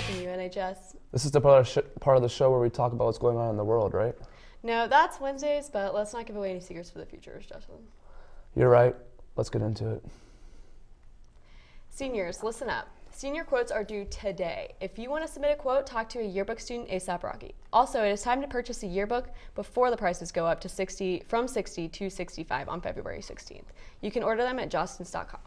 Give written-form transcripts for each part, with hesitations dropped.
helping you, NHS? This is the part of the show where we talk about what's going on in the world, right? No, that's Wednesdays, but let's not give away any secrets for the future, Justin. You're right. Let's get into it. Seniors, listen up. Senior quotes are due today. If you want to submit a quote, talk to a yearbook student ASAP Rocky. Also, it is time to purchase a yearbook before the prices go up to from $60 to $65 on February 16th. You can order them at jostens.com.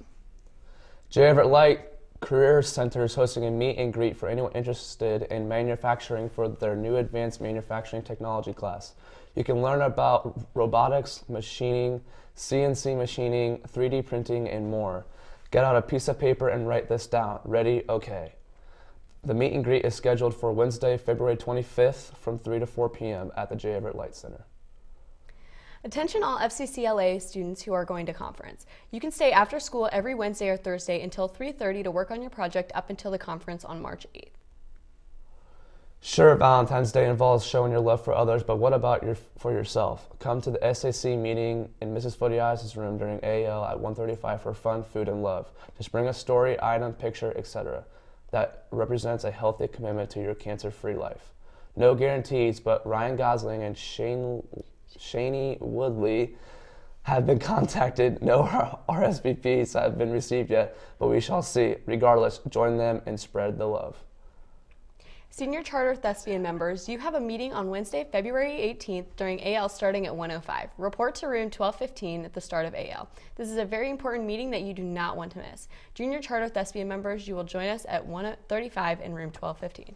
J. Everett Light Career Center is hosting a meet and greet for anyone interested in manufacturing for their new advanced manufacturing technology class. You can learn about robotics, machining, CNC machining, 3D printing, and more. Get out a piece of paper and write this down. Ready? Okay. The meet and greet is scheduled for Wednesday, February 25th from 3 to 4 p.m. at the J. Everett Light Center. Attention all FCCLA students who are going to conference. You can stay after school every Wednesday or Thursday until 3:30 to work on your project up until the conference on March 8th. Sure, Valentine's Day involves showing your love for others, but what about for yourself? Come to the SAC meeting in Mrs. Fodias's room during AL at 1:35 for fun, food, and love. Just bring a story, item, picture, etc. that represents a healthy commitment to your cancer-free life. No guarantees, but Ryan Gosling and Shailene Woodley have been contacted. No RSVPs have been received yet, but we shall see. Regardless, join them and spread the love. Senior Charter Thespian members, you have a meeting on Wednesday, February 18th during AL starting at 1:05. Report to room 1215 at the start of AL. This is a very important meeting that you do not want to miss. Junior Charter Thespian members, you will join us at 1:35 in room 1215.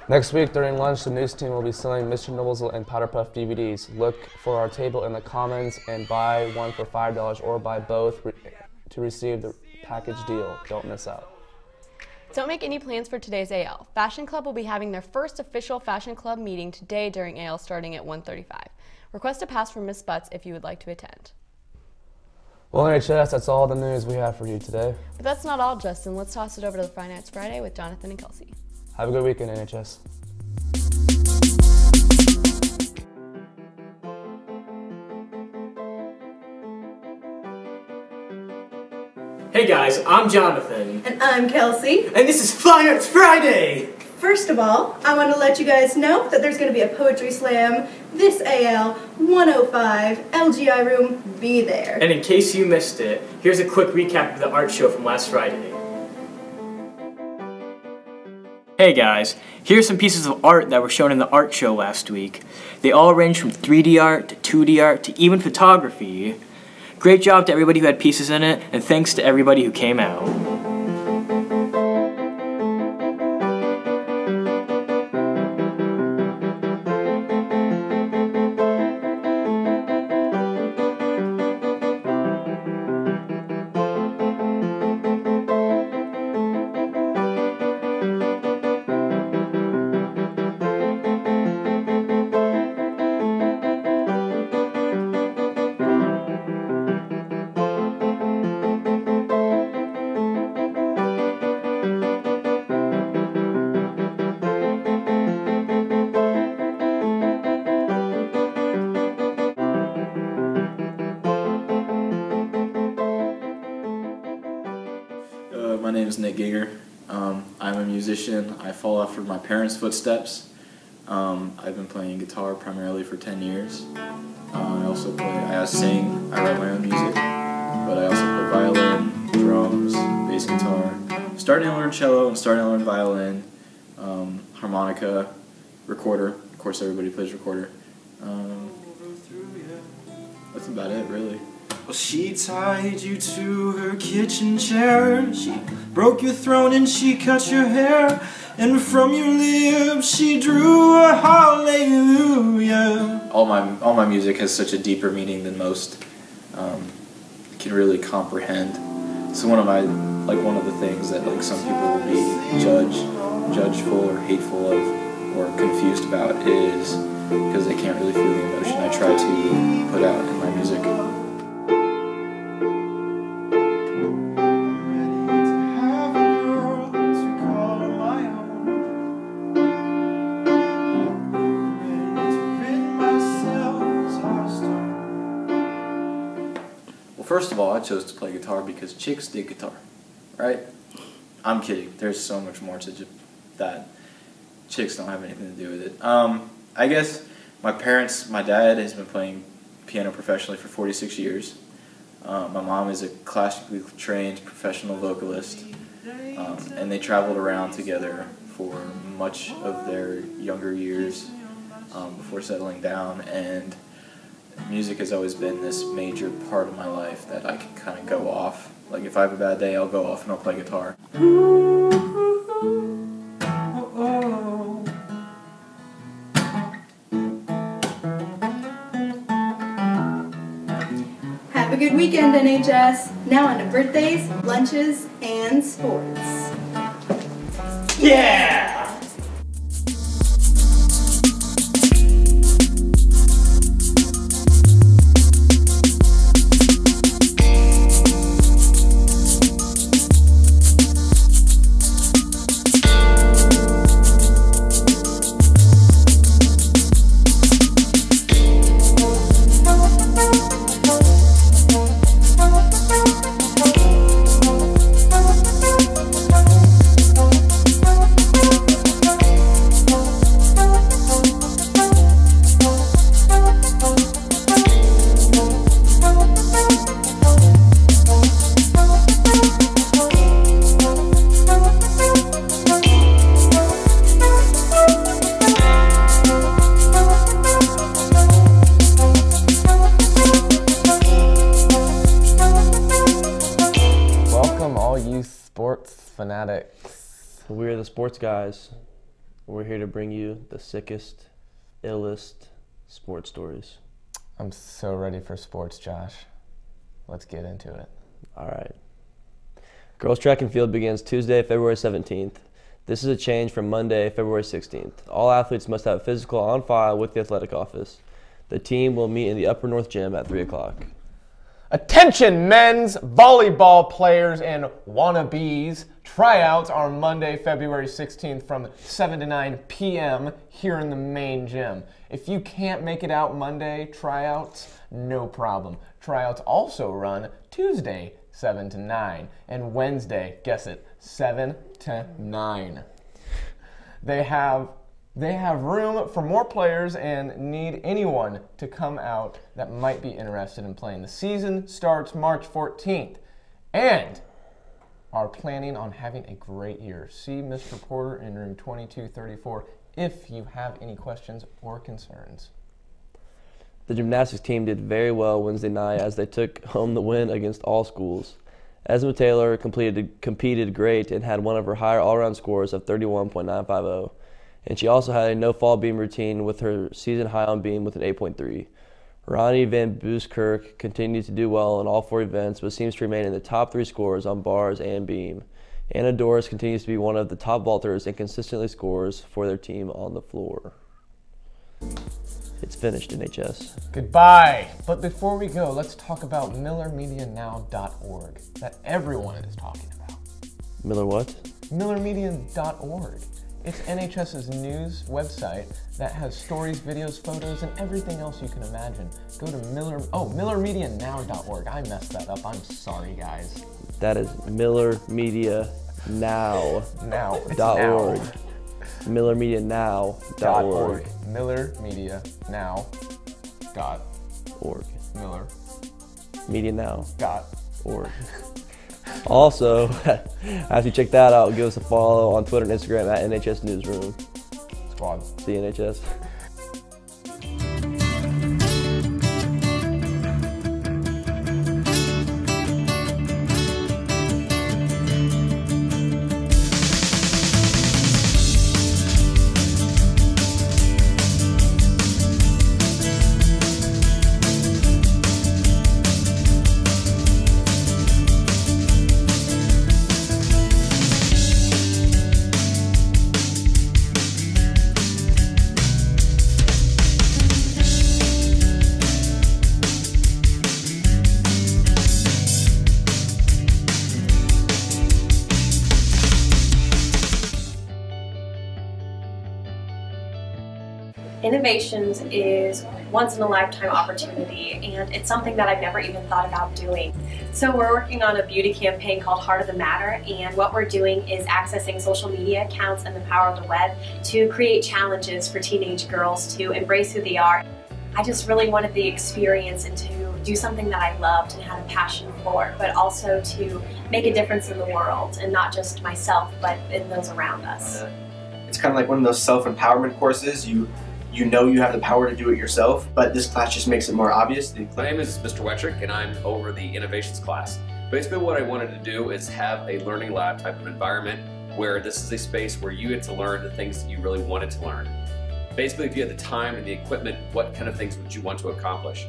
Next week during lunch, the news team will be selling Mr. Noblesville and Powder Puff DVDs. Look for our table in the Commons and buy one for $5 or buy both to receive the package deal. Don't miss out. Don't make any plans for today's AL. Fashion Club will be having their first official Fashion Club meeting today during AL starting at 1:35. Request a pass from Ms. Butts if you would like to attend. Well, NHS, that's all the news we have for you today. But that's not all, Justin. Let's toss it over to the Finance Friday with Jonathan and Kelsey. Have a good weekend, NHS. Hey guys, I'm Jonathan. And I'm Kelsey. And this is Fine Arts Friday! First of all, I want to let you guys know that there's going to be a poetry slam this AL 105 LGI room. Be there. And in case you missed it, here's a quick recap of the art show from last Friday. Hey guys, here's some pieces of art that were shown in the art show last week. They all range from 3D art to 2D art to even photography. Great job to everybody who had pieces in it, and thanks to everybody who came out. My name is Nick Giger. I'm a musician. I follow after my parents' footsteps. I've been playing guitar primarily for 10 years. I sing, I write my own music, but I also play violin, drums, bass guitar. I'm starting to learn cello, I'm starting to learn violin, harmonica, recorder. Of course everybody plays recorder. That's about it, really. Well, she tied you to her kitchen chair. She broke your throne and she cut your hair. And from your lips she drew a hallelujah. All my music has such a deeper meaning than most can really comprehend. So one of the things that some people will be judgeful or hateful of or confused about is because they can't really feel the emotion I try to put out in my music. First of all, I chose to play guitar because chicks dig guitar. right? I'm kidding. There's so much more to that. Chicks don't have anything to do with it. I guess my dad has been playing piano professionally for 46 years. My mom is a classically trained professional vocalist, and they traveled around together for much of their younger years before settling down, and music has always been this major part of my life that I can kind of go off. Like if I have a bad day, I'll go off and I'll play guitar. Have a good weekend, NHS. Now on to birthdays, lunches, and sports. Yeah! Fanatics. We're the sports guys. We're here to bring you the sickest, illest sports stories. I'm so ready for sports, Josh. Let's get into it. All right. Girls track and field begins Tuesday, February 17th. This is a change from Monday, February 16th. All athletes must have a physical on file with the athletic office. The team will meet in the Upper North Gym at 3 o'clock. Attention men's volleyball players and wannabes. Tryouts are Monday, February 16th from 7 to 9 p.m. here in the main gym. If you can't make it out Monday, tryouts, no problem. Tryouts also run Tuesday, 7 to 9, and Wednesday, guess it, 7 to 9. They have room for more players and need anyone to come out that might be interested in playing. The season starts March 14th and are planning on having a great year. See Mr. Porter in room 2234 if you have any questions or concerns. The gymnastics team did very well Wednesday night as they took home the win against all schools. Esma Taylor competed great and had one of her higher all-around scores of 31.950. And she also had a no-fall beam routine with her season high on beam with an 8.3. Ronnie Van Buskirk continued to do well in all 4 events, but seems to remain in the top 3 scorers on bars and beam. Anna Doris continues to be one of the top vaulters and consistently scores for their team on the floor. It's finished, NHS. Goodbye. But before we go, let's talk about MillerMediaNow.org that everyone is talking about. Miller what? MillerMedia.org. It's NHS's news website that has stories, videos, photos, and everything else you can imagine. Go to MillerMediaNow.org. I messed that up. I'm sorry, guys. That is MillerMediaNow.org. MillerMediaNow.org. MillerMediaNow.org. Miller. MediaNow.org. Also, after you check that out, give us a follow on Twitter and Instagram at NHS Newsroom. Squad. See you, NHS. Innovations is once-in-a-lifetime opportunity, and it's something that I've never even thought about doing. So we're working on a beauty campaign called Heart of the Matter, and what we're doing is accessing social media accounts and the power of the web to create challenges for teenage girls to embrace who they are. I just really wanted the experience and to do something that I loved and had a passion for, but also to make a difference in the world, and not just myself, but in those around us. It's kind of like one of those self-empowerment courses. You know you have the power to do it yourself, but this class just makes it more obvious. My name is Mr. Wetrick, and I'm over the innovations class. Basically what I wanted to do is have a learning lab type of environment where this is a space where you get to learn the things that you really wanted to learn. Basically, if you had the time and the equipment, what kind of things would you want to accomplish?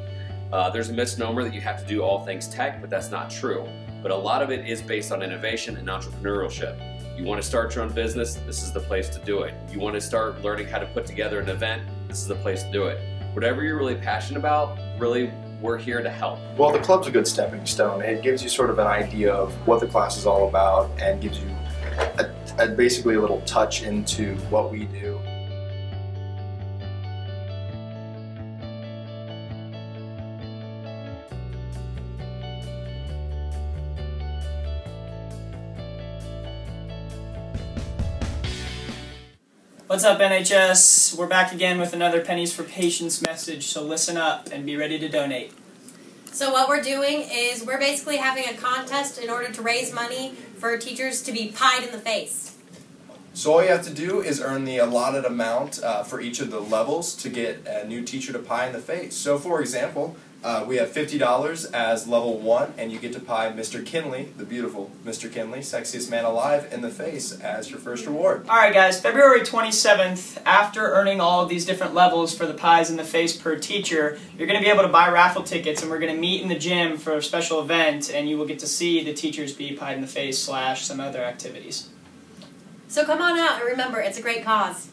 There's a misnomer that you have to do all things tech, but that's not true. But a lot of it is based on innovation and entrepreneurship. You want to start your own business, this is the place to do it. You want to start learning how to put together an event, this is the place to do it. Whatever you're really passionate about, really, we're here to help. Well, the club's a good stepping stone. It gives you sort of an idea of what the class is all about and gives you basically a little touch into what we do. What's up, NHS? We're back again with another Pennies for Patients message, so listen up and be ready to donate. So what we're doing is we're basically having a contest in order to raise money for teachers to be pied in the face. So all you have to do is earn the allotted amount for each of the levels to get a new teacher to pie in the face. So for example, we have $50 as level 1, and you get to pie Mr. Kinley, the beautiful Mr. Kinley, sexiest man alive, in the face as your first reward. Alright guys, February 27th, after earning all of these different levels for the pies in the face per teacher, you're going to be able to buy raffle tickets, and we're going to meet in the gym for a special event, and you will get to see the teachers be pied in the face / some other activities. So come on out, and remember, it's a great cause.